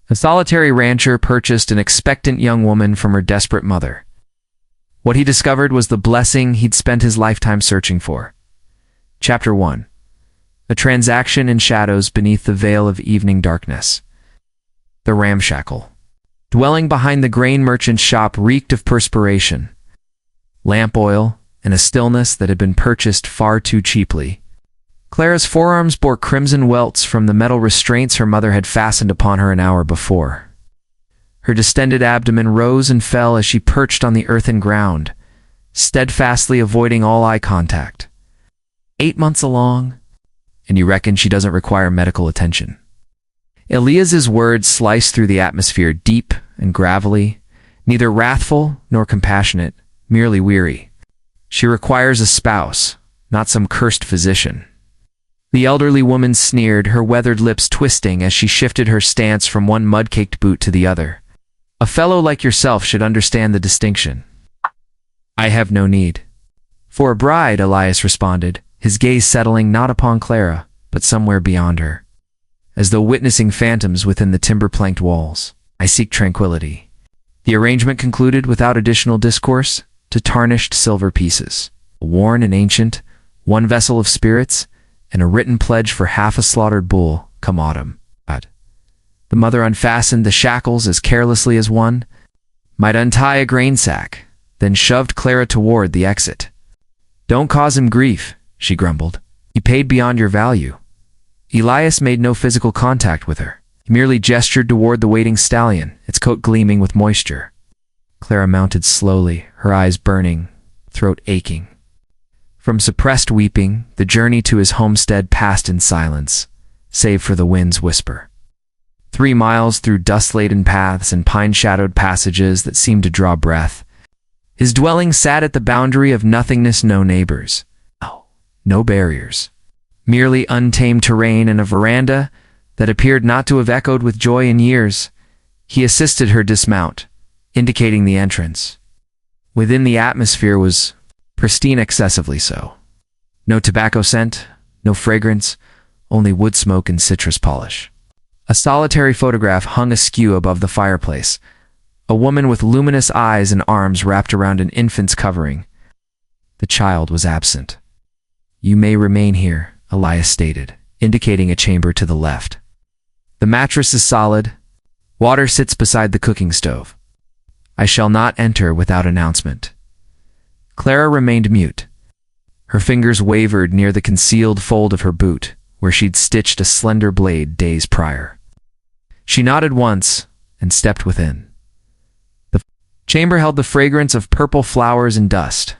A solitary rancher purchased an expectant young woman from her desperate mother. What he discovered was the blessing he'd spent his lifetime searching for. Chapter 1. A transaction in shadows beneath the veil of evening darkness. The ramshackle dwelling behind the grain merchant's shop reeked of perspiration, lamp oil, and a stillness that had been purchased far too cheaply. Clara's forearms bore crimson welts from the metal restraints her mother had fastened upon her an hour before. Her distended abdomen rose and fell as she perched on the earthen ground, steadfastly avoiding all eye contact. 8 months along, and you reckon she doesn't require medical attention? Elias's words sliced through the atmosphere, deep and gravelly, neither wrathful nor compassionate, merely weary. She requires a spouse, not some cursed physician. The elderly woman sneered, her weathered lips twisting as she shifted her stance from one mud-caked boot to the other. A fellow like yourself should understand the distinction. I have no need for a bride, Elias responded, his gaze settling not upon Clara, but somewhere beyond her, as though witnessing phantoms within the timber-planked walls. I seek tranquility. The arrangement concluded without additional discourse to tarnished silver pieces, worn and ancient, one vessel of spirits, and a written pledge for half a slaughtered bull come autumn. The mother unfastened the shackles as carelessly as one might untie a grain sack, then shoved Clara toward the exit. Don't cause him grief, she grumbled. He paid beyond your value. Elias made no physical contact with her. He merely gestured toward the waiting stallion, its coat gleaming with moisture. Clara mounted slowly, her eyes burning, throat aching. From suppressed weeping, the journey to his homestead passed in silence, save for the wind's whisper. 3 miles through dust-laden paths and pine-shadowed passages that seemed to draw breath. His dwelling sat at the boundary of nothingness, no neighbors. No barriers. Merely untamed terrain and a veranda that appeared not to have echoed with joy in years. He assisted her dismount, indicating the entrance. Within, the atmosphere was pristine, excessively so. No tobacco scent, no fragrance, only wood smoke and citrus polish. A solitary photograph hung askew above the fireplace, a woman with luminous eyes and arms wrapped around an infant's covering. The child was absent. You may remain here, Elias stated, indicating a chamber to the left. The mattress is solid. Water sits beside the cooking stove. I shall not enter without announcement. Clara remained mute. Her fingers wavered near the concealed fold of her boot, where she'd stitched a slender blade days prior. She nodded once and stepped within. The chamber held the fragrance of purple flowers and dust.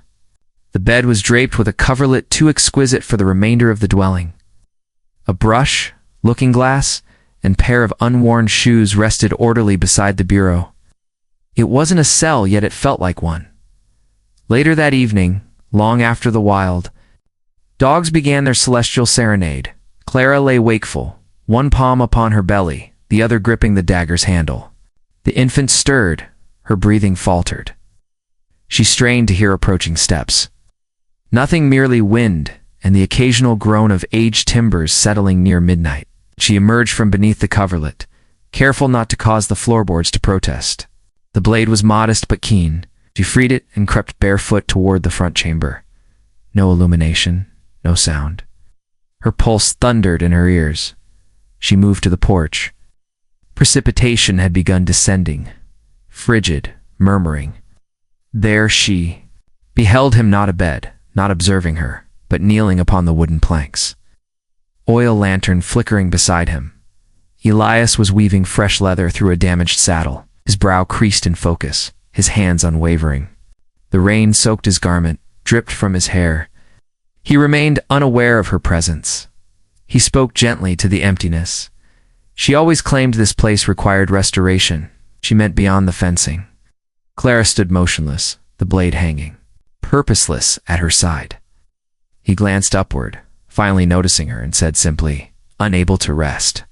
The bed was draped with a coverlet too exquisite for the remainder of the dwelling. A brush, looking glass, and pair of unworn shoes rested orderly beside the bureau. It wasn't a cell, yet it felt like one. Later that evening, long after the wild dogs began their celestial serenade, Clara lay wakeful, one palm upon her belly, the other gripping the dagger's handle. The infant stirred, her breathing faltered. She strained to hear approaching steps. Nothing, merely wind and the occasional groan of aged timbers settling near midnight. She emerged from beneath the coverlet, careful not to cause the floorboards to protest. The blade was modest but keen. She freed it and crept barefoot toward the front chamber. No illumination, no sound. Her pulse thundered in her ears. She moved to the porch. Precipitation had begun descending, frigid, murmuring. There she beheld him, not abed, not observing her, but kneeling upon the wooden planks. Oil lantern flickering beside him. Elias was weaving fresh leather through a damaged saddle, his brow creased in focus, his hands unwavering. The rain soaked his garment, dripped from his hair. He remained unaware of her presence. He spoke gently to the emptiness. She always claimed this place required restoration. She meant beyond the fencing. Clara stood motionless, the blade hanging, purposeless at her side. He glanced upward, finally noticing her, and said simply, "Unable to rest."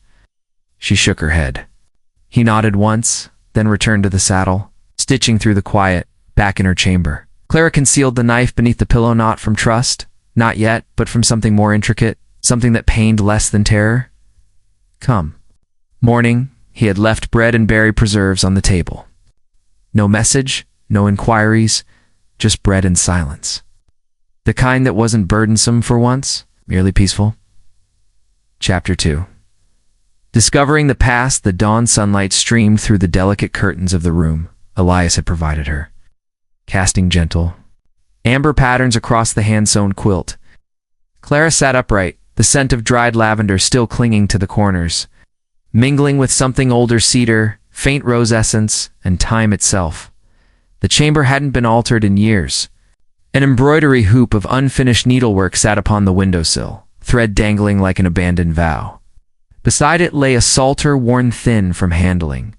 She shook her head. He nodded once, then returned to the saddle, stitching through the quiet, back in her chamber. Clara concealed the knife beneath the pillow, not from trust, not yet, but from something more intricate, something that pained less than terror. Come. Morning, he had left bread and berry preserves on the table. No message, no inquiries, just bread and silence. The kind that wasn't burdensome for once, merely peaceful. Chapter 2. Discovering the past, the dawn sunlight streamed through the delicate curtains of the room Elias had provided her, casting gentle, amber patterns across the hand-sewn quilt. Clara sat upright, the scent of dried lavender still clinging to the corners, mingling with something older cedar, faint rose essence, and time itself. The chamber hadn't been altered in years. An embroidery hoop of unfinished needlework sat upon the windowsill, thread dangling like an abandoned vow. Beside it lay a psalter worn thin from handling.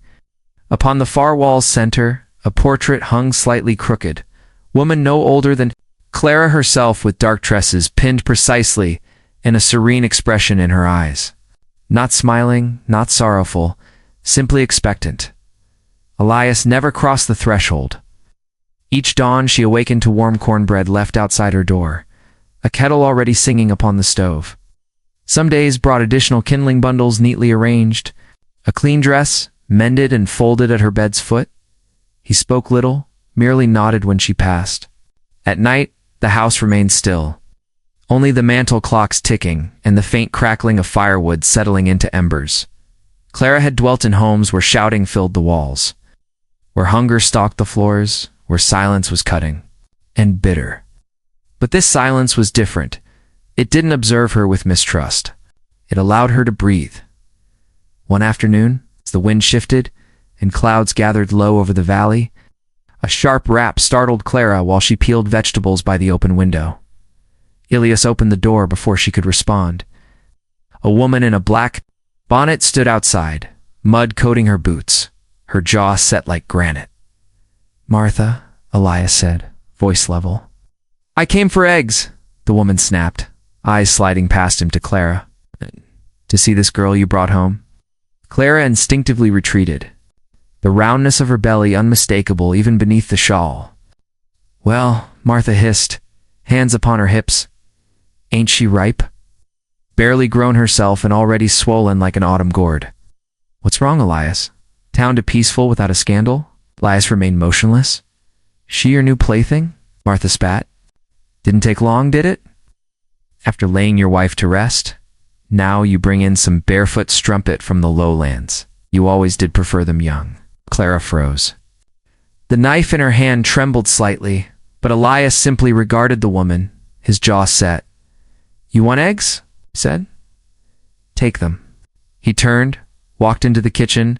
Upon the far wall's center, a portrait hung slightly crooked, woman no older than Clara herself with dark tresses pinned precisely and a serene expression in her eyes. Not smiling, not sorrowful, simply expectant. Elias never crossed the threshold. Each dawn she awakened to warm cornbread left outside her door, a kettle already singing upon the stove. Some days brought additional kindling bundles neatly arranged, a clean dress, mended and folded at her bed's foot. He spoke little, merely nodded when she passed. At night, the house remained still. Only the mantel clocks ticking and the faint crackling of firewood settling into embers. Clara had dwelt in homes where shouting filled the walls, where hunger stalked the floors, where silence was cutting and bitter. But this silence was different. It didn't observe her with mistrust. It allowed her to breathe. One afternoon, as the wind shifted and clouds gathered low over the valley, a sharp rap startled Clara while she peeled vegetables by the open window. Elias opened the door before she could respond. A woman in a black bonnet stood outside, mud coating her boots, her jaw set like granite. "Martha," Elias said, voice level. "I came for eggs," the woman snapped, eyes sliding past him to Clara. "To see this girl you brought home?" Clara instinctively retreated, the roundness of her belly unmistakable even beneath the shawl. "Well," Martha hissed, hands upon her hips, "ain't she ripe?" Barely grown herself and already swollen like an autumn gourd. "What's wrong, Elias? Town to peaceful without a scandal?" Elias remained motionless. "She your new plaything?" Martha spat. "Didn't take long, did it? After laying your wife to rest, now you bring in some barefoot strumpet from the lowlands. You always did prefer them young." Clara froze. The knife in her hand trembled slightly, but Elias simply regarded the woman, his jaw set. "You want eggs?" he said. "Take them." He turned, walked into the kitchen,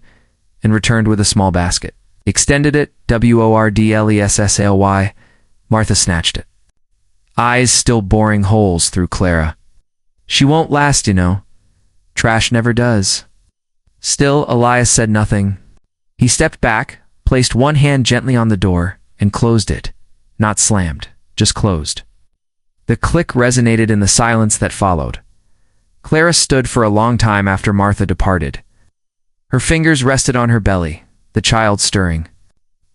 and returned with a small basket. Extended it, WORDLESSALY. Martha snatched it, eyes still boring holes through Clara. "She won't last, you know. Trash never does." Still, Elias said nothing. He stepped back, placed one hand gently on the door, and closed it. Not slammed, just closed. The click resonated in the silence that followed. Clara stood for a long time after Martha departed. Her fingers rested on her belly, the child stirring.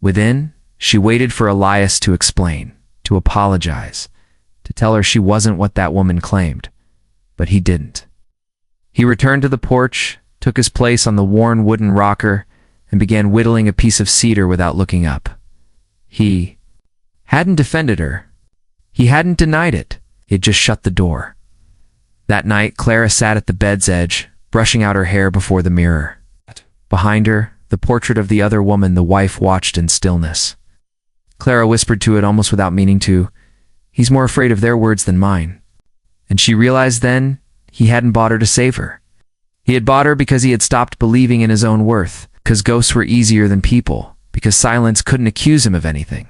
Within, she waited for Elias to explain, to apologize, to tell her she wasn't what that woman claimed. But he didn't. He returned to the porch, took his place on the worn wooden rocker, and began whittling a piece of cedar without looking up. He hadn't defended her. He hadn't denied it. He had just shut the door. That night, Clara sat at the bed's edge, brushing out her hair before the mirror. Behind her, the portrait of the other woman the wife watched in stillness. Clara whispered to it almost without meaning to, "He's more afraid of their words than mine." And she realized then he hadn't bought her to save her. He had bought her because he had stopped believing in his own worth, because ghosts were easier than people, because silence couldn't accuse him of anything.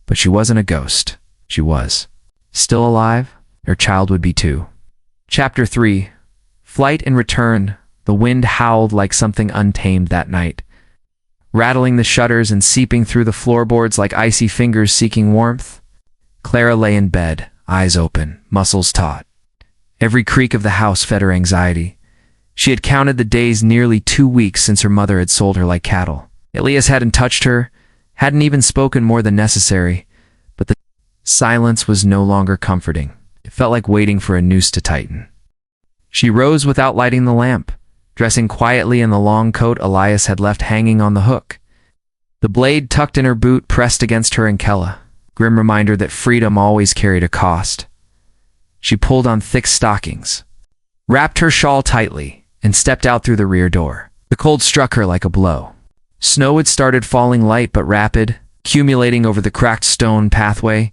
But she wasn't a ghost. She was. Still alive, her child would be too. Chapter 3. Flight and return. The wind howled like something untamed that night, rattling the shutters and seeping through the floorboards like icy fingers seeking warmth. Clara lay in bed, eyes open, muscles taut. Every creak of the house fed her anxiety. She had counted the days nearly 2 weeks since her mother had sold her like cattle. Elias hadn't touched her, hadn't even spoken more than necessary, but the silence was no longer comforting. It felt like waiting for a noose to tighten. She rose without lighting the lamp, dressing quietly in the long coat Elias had left hanging on the hook. The blade tucked in her boot pressed against her ankella, grim reminder that freedom always carried a cost. She pulled on thick stockings, wrapped her shawl tightly, and stepped out through the rear door. The cold struck her like a blow. Snow had started falling light but rapid, accumulating over the cracked stone pathway.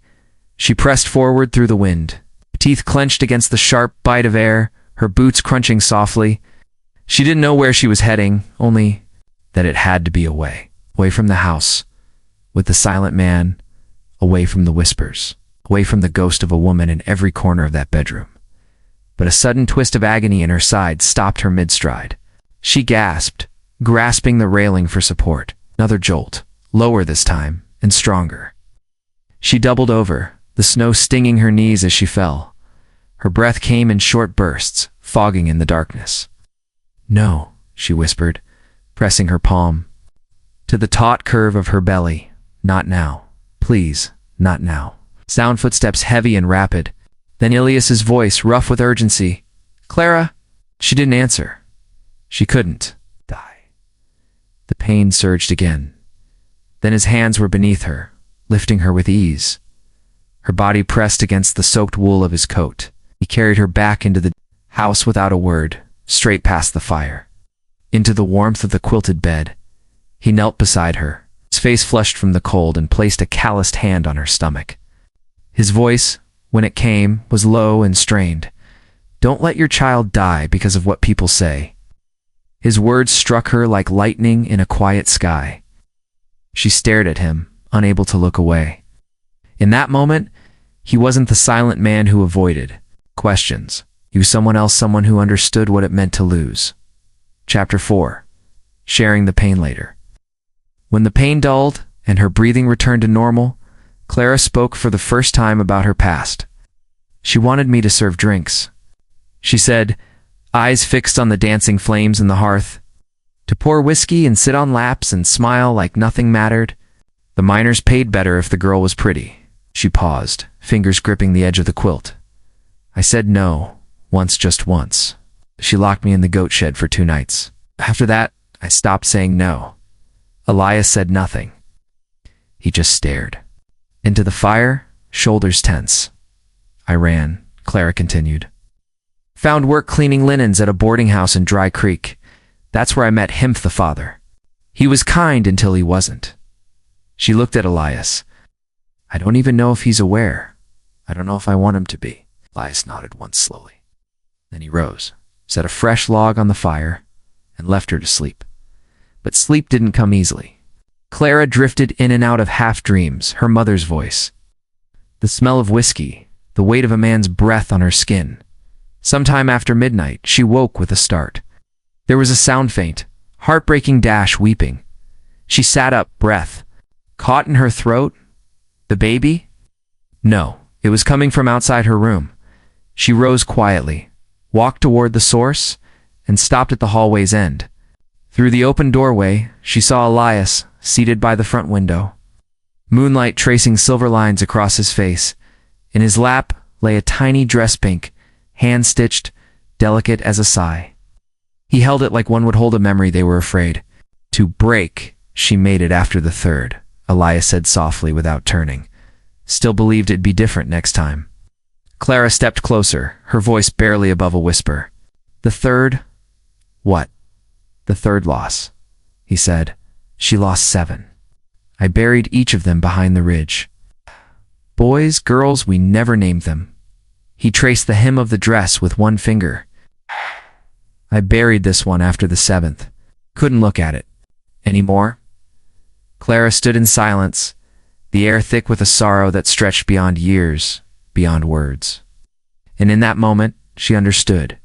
She pressed forward through the wind, teeth clenched against the sharp bite of air, her boots crunching softly. She didn't know where she was heading, only that it had to be away from the house, with the silent man, away from the whispers, away from the ghost of a woman in every corner of that bedroom. But a sudden twist of agony in her side stopped her mid-stride. She gasped, grasping the railing for support. Another jolt, lower this time, and stronger. She doubled over, the snow stinging her knees as she fell. Her breath came in short bursts, fogging in the darkness. "No," she whispered, pressing her palm to the taut curve of her belly. "Not now. Please, not now." Sound footsteps heavy and rapid. Then Ilias's voice, rough with urgency. "Clara?" She didn't answer. She couldn't die. The pain surged again. Then his hands were beneath her, lifting her with ease. Her body pressed against the soaked wool of his coat. He carried her back into the house without a word, straight past the fire, into the warmth of the quilted bed. He knelt beside her, his face flushed from the cold, and placed a calloused hand on her stomach. His voice, when it came, was low and strained. "Don't let your child die because of what people say." His words struck her like lightning in a quiet sky. She stared at him, unable to look away. In that moment, he wasn't the silent man who avoided questions. He was someone else, someone who understood what it meant to lose. Chapter 4. Sharing the pain later. When the pain dulled and her breathing returned to normal, Clara spoke for the first time about her past. She wanted me to serve drinks, she said, eyes fixed on the dancing flames in the hearth. To pour whiskey and sit on laps and smile like nothing mattered. The miners paid better if the girl was pretty. She paused, fingers gripping the edge of the quilt. I said no, once, just once. She locked me in the goat shed for 2 nights. After that, I stopped saying no. Elias said nothing. He just stared. Into the fire, shoulders tense. I ran, Clara continued. Found work cleaning linens at a boarding house in Dry Creek. That's where I met Himph the father. He was kind until he wasn't. She looked at Elias. I don't even know if he's aware. I don't know if I want him to be. Elias nodded once slowly. Then he rose, set a fresh log on the fire, and left her to sleep. But sleep didn't come easily. Clara drifted in and out of half-dreams, her mother's voice, the smell of whiskey, the weight of a man's breath on her skin. Sometime after midnight, she woke with a start. There was a sound faint, heartbreaking dash weeping. She sat up, breath caught in her throat. The baby? No, it was coming from outside her room. She rose quietly, walked toward the source, and stopped at the hallway's end. Through the open doorway, she saw Elias, seated by the front window, moonlight tracing silver lines across his face. In his lap lay a tiny dress pink, hand-stitched, delicate as a sigh. He held it like one would hold a memory they were afraid to break. She made it after the 3rd, Elias said softly without turning. Still believed it'd be different next time. Clara stepped closer, her voice barely above a whisper. The 3rd? What? The 3rd loss, he said. She lost 7. I buried each of them behind the ridge. Boys, girls, we never named them. He traced the hem of the dress with one finger. I buried this one after the 7th. Couldn't look at it. Any more? Clara stood in silence, the air thick with a sorrow that stretched beyond years, beyond words. And in that moment, she understood.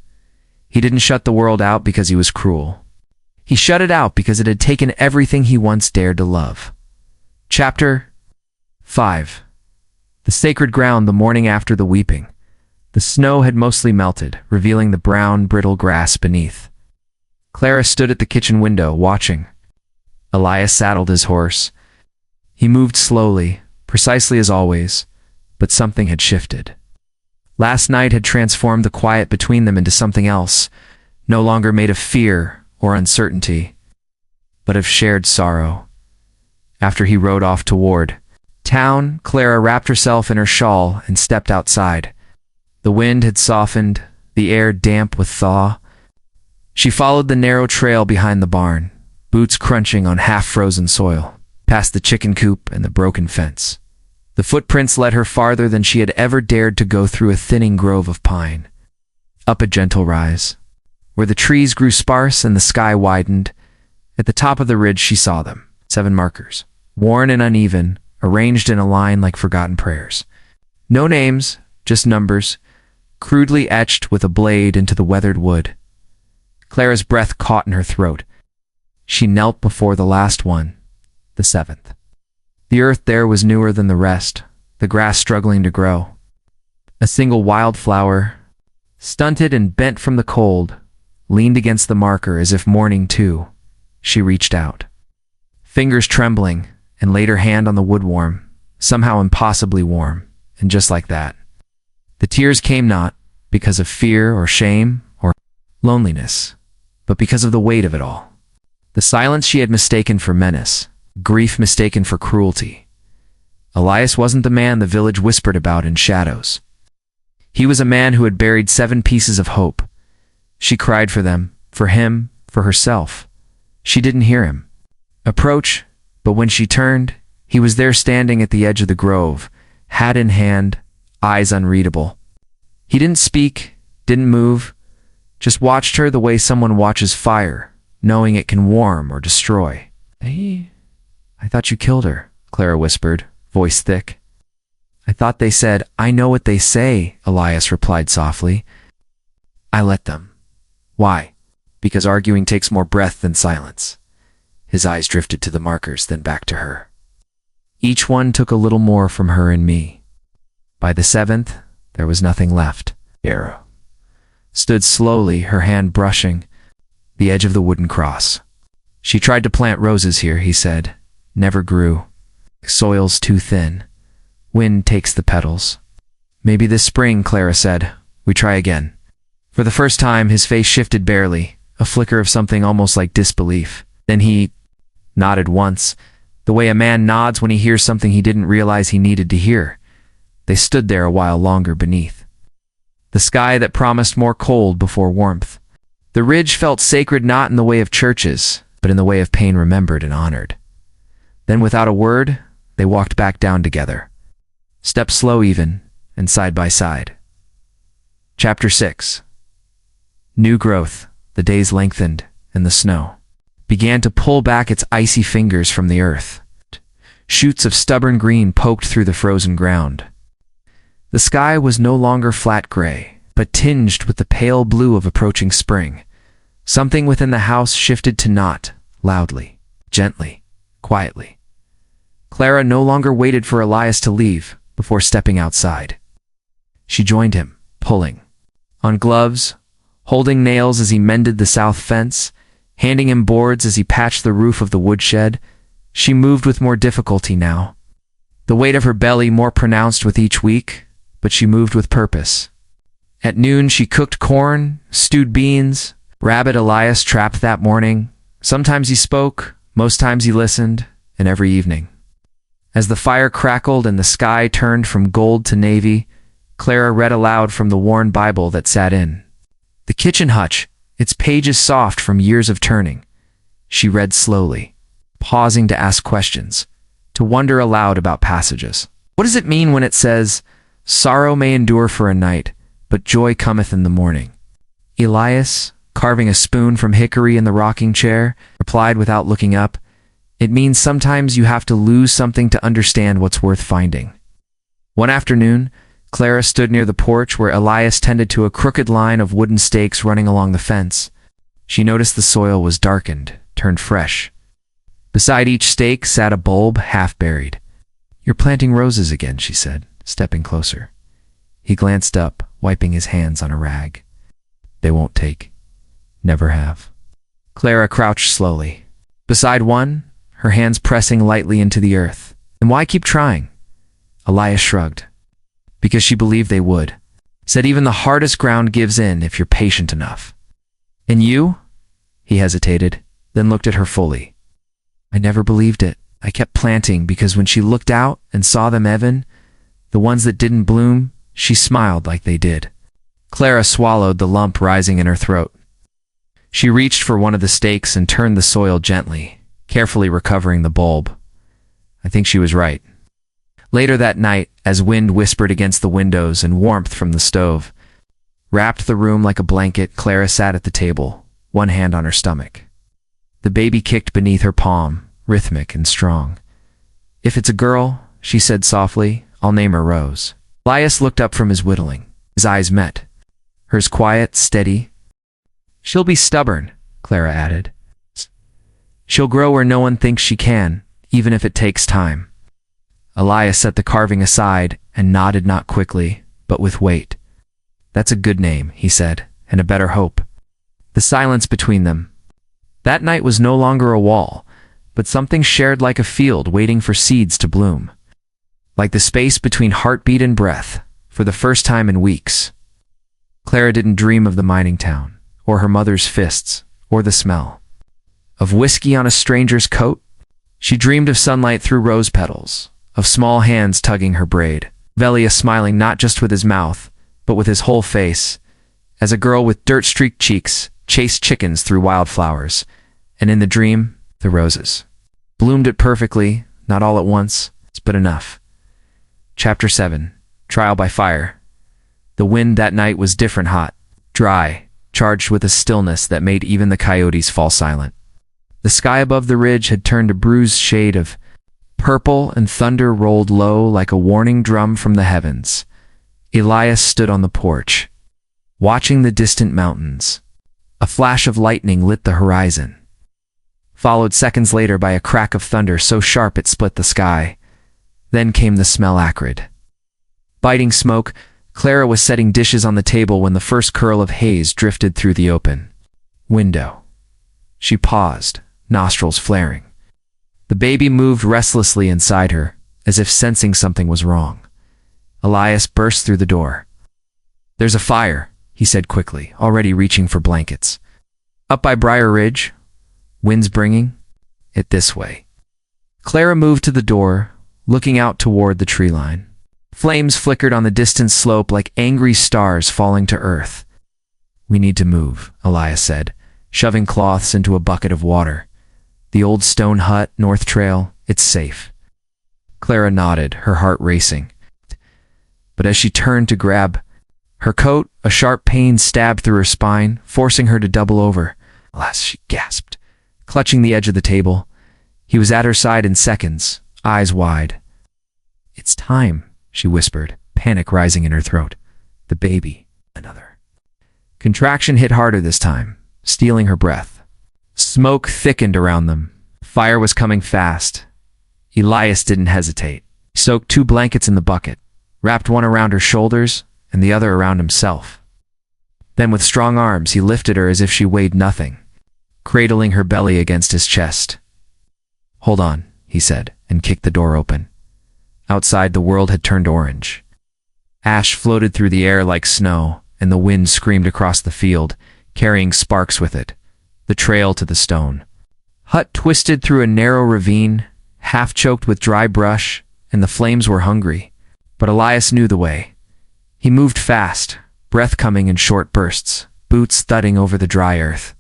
He didn't shut the world out because he was cruel. He shut it out because it had taken everything he once dared to love. Chapter 5. The sacred ground the morning after the weeping. The snow had mostly melted, revealing the brown, brittle grass beneath. Clara stood at the kitchen window, watching. Elias saddled his horse. He moved slowly, precisely as always, but something had shifted. Last night had transformed the quiet between them into something else. no longer made of fear or uncertainty, but of shared sorrow. After he rode off toward town, Clara wrapped herself in her shawl and stepped outside. The wind had softened, the air damp with thaw. She followed the narrow trail behind the barn, boots crunching on half-frozen soil, past the chicken coop and the broken fence. The footprints led her farther than she had ever dared to go, through a thinning grove of pine. Up a gentle rise, where the trees grew sparse and the sky widened. At the top of the ridge she saw them, 7 markers, worn and uneven, arranged in a line like forgotten prayers. No names, just numbers, crudely etched with a blade into the weathered wood. Clara's breath caught in her throat. She knelt before the last one, the 7th. The earth there was newer than the rest, the grass struggling to grow. A single wildflower, stunted and bent from the cold, leaned against the marker as if mourning too. She reached out, fingers trembling, and laid her hand on the wood warm, somehow impossibly warm, and just like that. The tears came not because of fear or shame or loneliness, but because of the weight of it all. The silence she had mistaken for menace, grief mistaken for cruelty. Elias wasn't the man the village whispered about in shadows. He was a man who had buried 7 pieces of hope. She cried for them, for him, for herself. She didn't hear him approach, but when she turned, he was there standing at the edge of the grove, hat in hand, eyes unreadable. He didn't speak, didn't move, just watched her the way someone watches fire, knowing it can warm or destroy. Hey, I thought you killed her, Clara whispered, voice thick. I thought they said, I know what they say, Elias replied softly. I let them. Why? Because arguing takes more breath than silence. His eyes drifted to the markers, then back to her. Each one took a little more from her and me. By the 7th, there was nothing left. Arrow stood slowly, her hand brushing the edge of the wooden cross. She tried to plant roses here, he said. Never grew. Soil's too thin. Wind takes the petals. Maybe this spring, Clara said. We try again. For the first time, his face shifted barely, a flicker of something almost like disbelief. Then he nodded once, the way a man nods when he hears something he didn't realize he needed to hear. They stood there a while longer beneath the sky that promised more cold before warmth. The ridge felt sacred, not in the way of churches, but in the way of pain remembered and honored. Then without a word, they walked back down together, steps slow even, and side by side. Chapter 6. New growth. The days lengthened, and the snow began to pull back its icy fingers from the earth. Shoots of stubborn green poked through the frozen ground. The sky was no longer flat gray, but tinged with the pale blue of approaching spring. Something within the house shifted to knot, loudly, gently, quietly. Clara no longer waited for Elias to leave before stepping outside. She joined him, pulling on gloves, holding nails as he mended the south fence, handing him boards as he patched the roof of the woodshed. She moved with more difficulty now, the weight of her belly more pronounced with each week, but she moved with purpose. At noon she cooked corn, stewed beans, rabbit Elias trapped that morning. Sometimes he spoke, most times he listened, and every evening. As the fire crackled and the sky turned from gold to navy, Clara read aloud from the worn Bible that sat in the kitchen hutch, its pages soft from years of turning. She read slowly, pausing to ask questions, to wonder aloud about passages. What does it mean when it says, "Sorrow may endure for a night, but joy cometh in the morning"? Elias, carving a spoon from hickory in the rocking chair, replied without looking up, "It means sometimes you have to lose something to understand what's worth finding." One afternoon, Clara stood near the porch where Elias tended to a crooked line of wooden stakes running along the fence. She noticed the soil was darkened, turned fresh. Beside each stake sat a bulb, half buried. "You're planting roses again," she said, stepping closer. He glanced up, wiping his hands on a rag. "They won't take. Never have." Clara crouched slowly beside one, her hands pressing lightly into the earth. "And why keep trying?" Elias shrugged. "Because she believed they would. Said even the hardest ground gives in if you're patient enough." And you? He hesitated, then looked at her fully. I never believed it. I kept planting because when she looked out and saw them, Evan, the ones that didn't bloom, she smiled like they did. Clara swallowed the lump rising in her throat. She reached for one of the stakes and turned the soil gently, carefully recovering the bulb. I think she was right. Later that night, as wind whispered against the windows and warmth from the stove wrapped the room like a blanket, Clara sat at the table, one hand on her stomach. The baby kicked beneath her palm, rhythmic and strong. If it's a girl, she said softly, I'll name her Rose. Elias looked up from his whittling. His eyes met. Hers quiet, steady. She'll be stubborn, Clara added. She'll grow where no one thinks she can, even if it takes time. Elias set the carving aside and nodded, not quickly, but with weight. That's a good name, he said, and a better hope. The silence between them. That night was no longer a wall, but something shared like a field waiting for seeds to bloom. Like the space between heartbeat and breath, for the first time in weeks. Clara didn't dream of the mining town, or her mother's fists, or the smell of whiskey on a stranger's coat. She dreamed of sunlight through rose petals, of small hands tugging her braid, Velia smiling not just with his mouth, but with his whole face, as a girl with dirt-streaked cheeks chased chickens through wildflowers, and in the dream, the roses bloomed it perfectly, not all at once, but enough. Chapter 7. Trial by Fire. The wind that night was different, hot, dry, charged with a stillness that made even the coyotes fall silent. The sky above the ridge had turned a bruised shade of purple, and thunder rolled low like a warning drum from the heavens. Elias stood on the porch, watching the distant mountains. A flash of lightning lit the horizon, followed seconds later by a crack of thunder so sharp it split the sky. Then came the smell, acrid, biting smoke. Clara was setting dishes on the table when the first curl of haze drifted through the open window. She paused, nostrils flaring. The baby moved restlessly inside her, as if sensing something was wrong. Elias burst through the door. There's a fire, he said quickly, already reaching for blankets. Up by Briar Ridge. Wind's bringing it this way. Clara moved to the door, looking out toward the tree line. Flames flickered on the distant slope like angry stars falling to earth. We need to move, Elias said, shoving cloths into a bucket of water. The old stone hut, North Trail, it's safe. Clara nodded, her heart racing. But as she turned to grab her coat, a sharp pain stabbed through her spine, forcing her to double over. Alas, she gasped, clutching the edge of the table. He was at her side in seconds, eyes wide. It's time, she whispered, panic rising in her throat. The baby. Another contraction hit harder this time, stealing her breath. Smoke thickened around them. Fire was coming fast. Elias didn't hesitate. He soaked 2 blankets in the bucket, wrapped one around her shoulders and the other around himself. Then with strong arms he lifted her as if she weighed nothing, cradling her belly against his chest. Hold on, he said, and kicked the door open. Outside, the world had turned orange. Ash floated through the air like snow, and the wind screamed across the field, carrying sparks with it. The trail to the stone hut twisted through a narrow ravine, half choked with dry brush, and the flames were hungry. But Elias knew the way. He moved fast, breath coming in short bursts, boots thudding over the dry earth.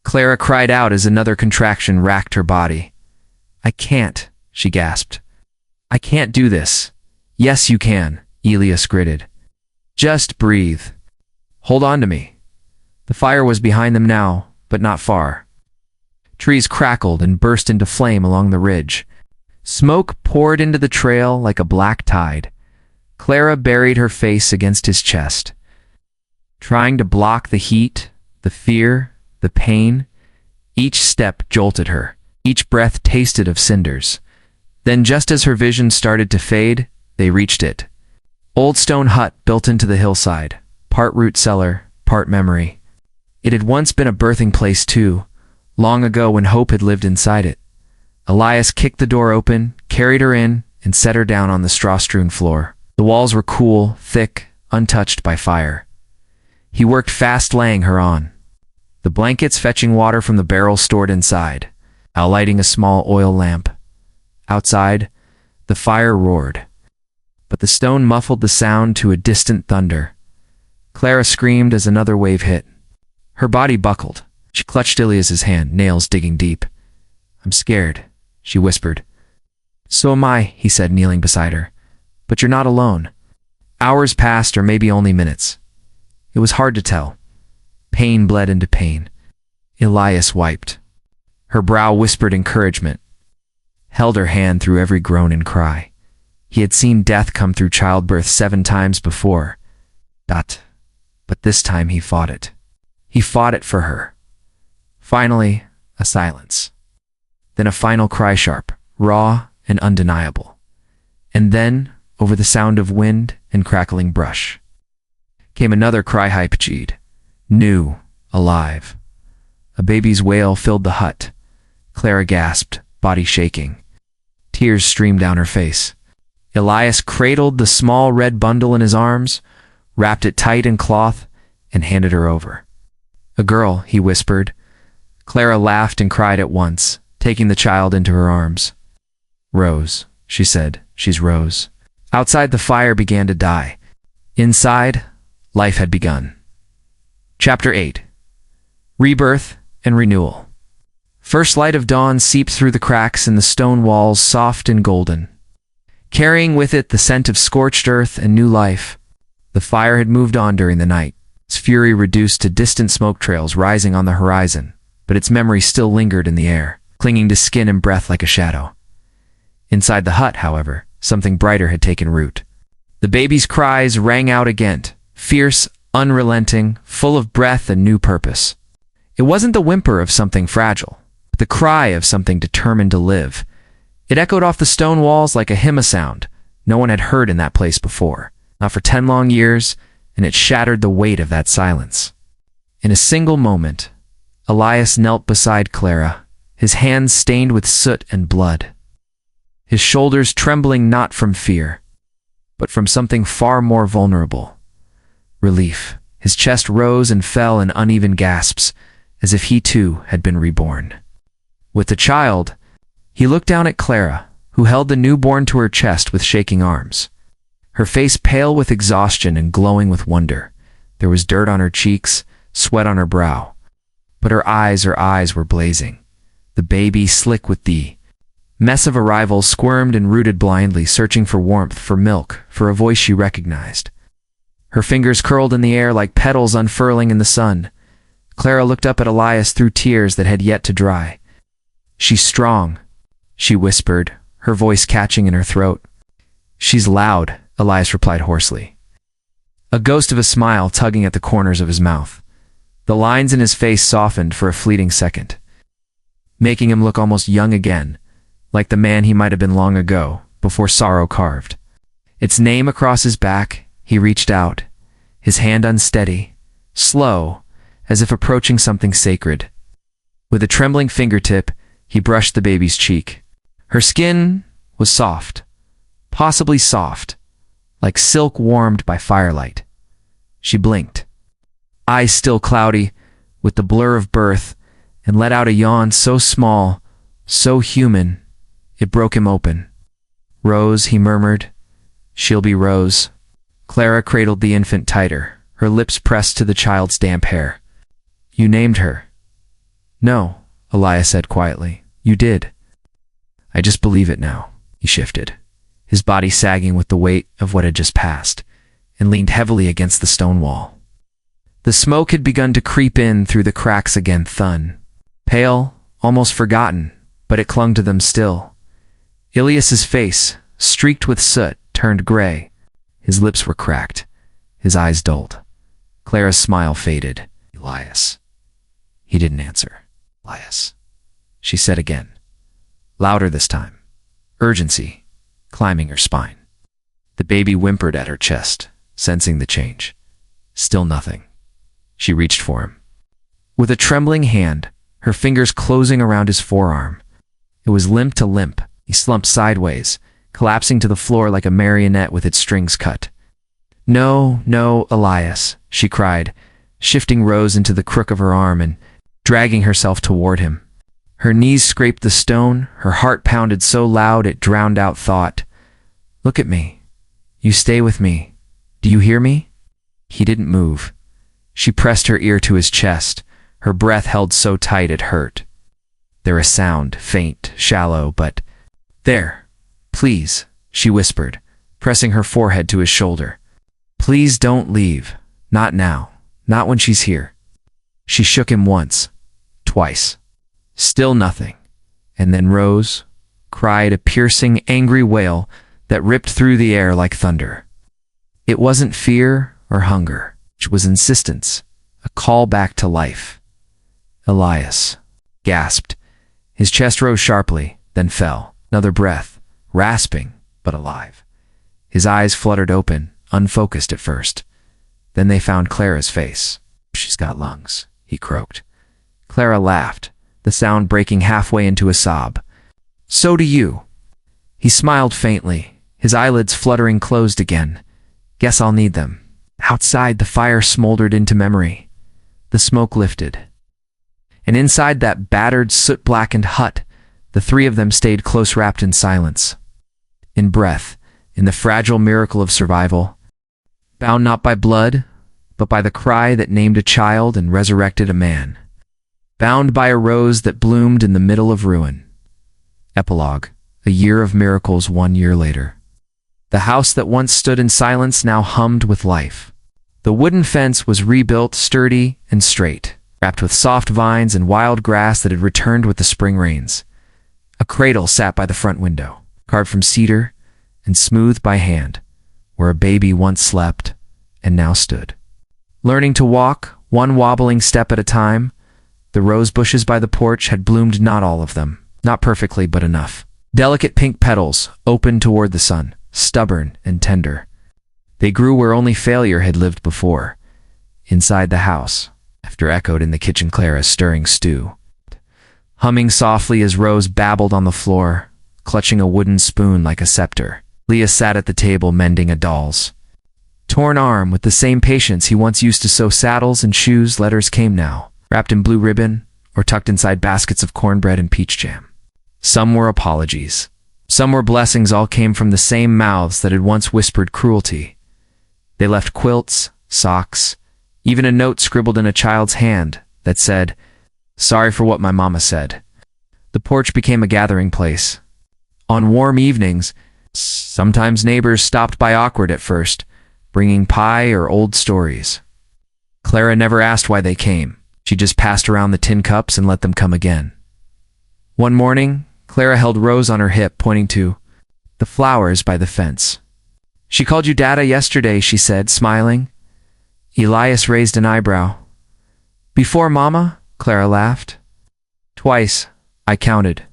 Clara cried out as another contraction racked her body. I can't, she gasped. I can't do this. Yes, you can, Elias gritted. Just breathe. Hold on to me. The fire was behind them now, but not far. Trees crackled and burst into flame along the ridge. Smoke poured into the trail like a black tide. Clara buried her face against his chest, trying to block the heat, the fear, the pain. Each step jolted her. Each breath tasted of cinders. Then just as her vision started to fade, they reached it. Old stone hut built into the hillside, part root cellar, part memory. It had once been a birthing place too, long ago when hope had lived inside it. Elias kicked the door open, carried her in, and set her down on the straw-strewn floor. The walls were cool, thick, untouched by fire. He worked fast, laying her on. the blankets fetching water from the barrel stored inside, Al lighting a small oil lamp. Outside, the fire roared, but the stone muffled the sound to a distant thunder. Clara screamed as another wave hit. Her body buckled. She clutched Ilias's hand, nails digging deep. "I'm scared," she whispered. "So am I," he said, kneeling beside her. "But you're not alone." Hours passed, or maybe only minutes. It was hard to tell. Pain bled into pain. Elias wiped. Her brow whispered encouragement, held her hand through every groan and cry. He had seen death come through childbirth 7 times before. But this time he fought it. He fought it for her. Finally, a silence. Then a final cry, sharp, raw, and undeniable. And then, over the sound of wind and crackling brush, came another cry, high-pitched, new, alive. A baby's wail filled the hut. Clara gasped, body shaking. Tears streamed down her face. Elias cradled the small red bundle in his arms, wrapped it tight in cloth, and handed her over. "A girl," he whispered. Clara laughed and cried at once, taking the child into her arms. "Rose," she said. "She's Rose." Outside, the fire began to die. Inside, life had begun. Chapter 8. Rebirth and Renewal. First light of dawn seeped through the cracks in the stone walls, soft and golden, carrying with it the scent of scorched earth and new life. The fire had moved on during the night, its fury reduced to distant smoke trails rising on the horizon, but its memory still lingered in the air, clinging to skin and breath like a shadow. Inside the hut, however, something brighter had taken root. The baby's cries rang out again, fierce, unrelenting, full of breath and new purpose. It wasn't the whimper of something fragile, but the cry of something determined to live. It echoed off the stone walls like a hymn sound no one had heard in that place before, not for 10 long years, and it shattered the weight of that silence. In a single moment, Elias knelt beside Clara, his hands stained with soot and blood, his shoulders trembling not from fear, but from something far more vulnerable. Relief. His chest rose and fell in uneven gasps, as if he too had been reborn. With the child, he looked down at Clara, who held the newborn to her chest with shaking arms. Her face pale with exhaustion and glowing with wonder. There was dirt on her cheeks, sweat on her brow. But her eyes were blazing. The baby, slick with the mess of arrival, squirmed and rooted blindly, searching for warmth, for milk, for a voice she recognized. Her fingers curled in the air like petals unfurling in the sun. Clara looked up at Elias through tears that had yet to dry. "She's strong," she whispered, her voice catching in her throat. "She's loud," Elias replied hoarsely, a ghost of a smile tugging at the corners of his mouth. The lines in his face softened for a fleeting second, making him look almost young again, like the man he might have been long ago, before sorrow carved. Its name across his back, he reached out, his hand unsteady, slow, as if approaching something sacred. With a trembling fingertip, he brushed the baby's cheek. Her skin was soft, possibly soft, like silk warmed by firelight. She blinked, eyes still cloudy with the blur of birth, and let out a yawn so small, so human, it broke him open. "Rose," he murmured. "She'll be Rose." Clara cradled the infant tighter, her lips pressed to the child's damp hair. "You named her." "No," Elias said quietly. "You did." "I just believe it now." He shifted, his body sagging with the weight of what had just passed, and leaned heavily against the stone wall. The smoke had begun to creep in through the cracks again, thun, pale, almost forgotten, but it clung to them still. Ilias's face, streaked with soot, turned gray. His lips were cracked, his eyes dulled. Clara's smile faded. "Elias." He didn't answer. "Elias," she said again, louder this time, urgency climbing her spine. The baby whimpered at her chest, sensing the change. Still nothing. She reached for him. With a trembling hand, her fingers closing around his forearm. It was limp to limp. He slumped sideways, collapsing to the floor like a marionette with its strings cut. "No, no, Elias," she cried, shifting Rose into the crook of her arm and dragging herself toward him. Her knees scraped the stone, her heart pounded so loud it drowned out thought. "Look at me. You stay with me. Do you hear me?" He didn't move. She pressed her ear to his chest, her breath held so tight it hurt. There a sound, faint, shallow, but... "There. Please," she whispered, pressing her forehead to his shoulder. "Please don't leave. Not now. Not when she's here." She shook him once, twice. Still nothing, and then rose, cried a piercing, angry wail that ripped through the air like thunder. It wasn't fear or hunger. It was insistence, a call back to life. Elias gasped. His chest rose sharply, then fell. Another breath, rasping, but alive. His eyes fluttered open, unfocused at first. Then they found Clara's face. "She's got lungs," he croaked. Clara laughed, the sound breaking halfway into a sob. "So do you." He smiled faintly, his eyelids fluttering closed again. "Guess I'll need them." Outside, the fire smoldered into memory. The smoke lifted. And inside that battered, soot-blackened hut, the three of them stayed close wrapped in silence. In breath, in the fragile miracle of survival, bound not by blood, but by the cry that named a child and resurrected a man. Bound by a rose that bloomed in the middle of ruin. Epilogue, a year of miracles 1 year later. The house that once stood in silence now hummed with life. The wooden fence was rebuilt sturdy and straight, wrapped with soft vines and wild grass that had returned with the spring rains. A cradle sat by the front window, carved from cedar and smoothed by hand, where a baby once slept and now stood. Learning to walk, one wobbling step at a time, the rose bushes by the porch had bloomed, not all of them, not perfectly, but enough. Delicate pink petals, open toward the sun, stubborn and tender. They grew where only failure had lived before, inside the house, after echoed in the kitchen Clara's stirring stew. Humming softly as Rose babbled on the floor, clutching a wooden spoon like a scepter, Leah sat at the table mending a doll's torn arm. With the same patience he once used to sew saddles and shoes, letters came now, wrapped in blue ribbon or tucked inside baskets of cornbread and peach jam. Some were apologies. Some were blessings. All came from the same mouths that had once whispered cruelty. They left quilts, socks, even a note scribbled in a child's hand that said, "Sorry for what my mama said." The porch became a gathering place. On warm evenings, sometimes neighbors stopped by, awkward at first, bringing pie or old stories. Clara never asked why they came. She just passed around the tin cups and let them come again. One morning, Clara held Rose on her hip, pointing to the flowers by the fence. "She called you Dada yesterday," she said, smiling. Elias raised an eyebrow. "Before Mama?" Clara laughed. "Twice, I counted."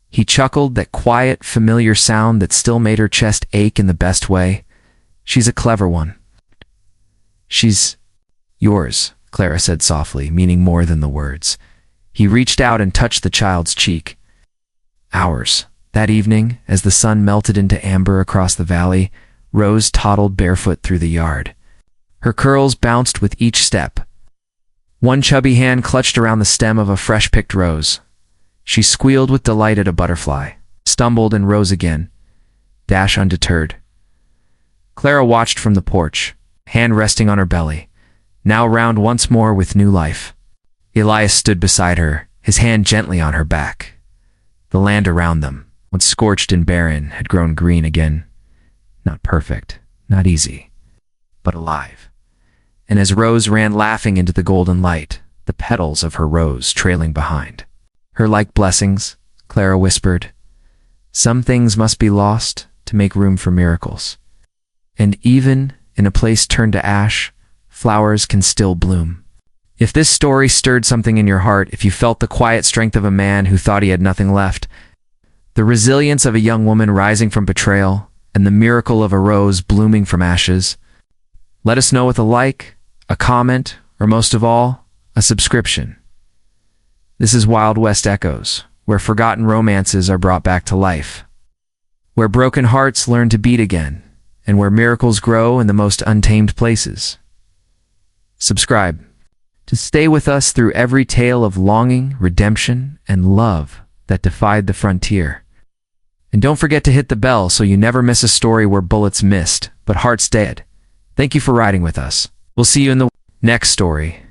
He chuckled, that quiet, familiar sound that still made her chest ache in the best way. "She's a clever one." "She's yours," Clara said softly, meaning more than the words. He reached out and touched the child's cheek. "Ours." That evening, as the sun melted into amber across the valley, Rose toddled barefoot through the yard. Her curls bounced with each step. One chubby hand clutched around the stem of a fresh-picked rose. She squealed with delight at a butterfly, stumbled and rose again, dash undeterred. Clara watched from the porch, hand resting on her belly, now round once more with new life. Elias stood beside her, his hand gently on her back. The land around them, once scorched and barren, had grown green again. Not perfect, not easy, but alive. And as Rose ran laughing into the golden light, the petals of her rose trailing behind her like blessings, Clara whispered, "Some things must be lost to make room for miracles. And even in a place turned to ash, flowers can still bloom." If this story stirred something in your heart, if you felt the quiet strength of a man who thought he had nothing left, the resilience of a young woman rising from betrayal, and the miracle of a rose blooming from ashes, let us know with a like, a comment, or most of all, a subscription. This is Wild West Echoes, where forgotten romances are brought back to life, where broken hearts learn to beat again, and where miracles grow in the most untamed places. Subscribe. to stay with us through every tale of longing, redemption, and love that defied the frontier. And don't forget to hit the bell so you never miss a story where bullets missed, but hearts did. Thank you for riding with us. We'll see you in the next story.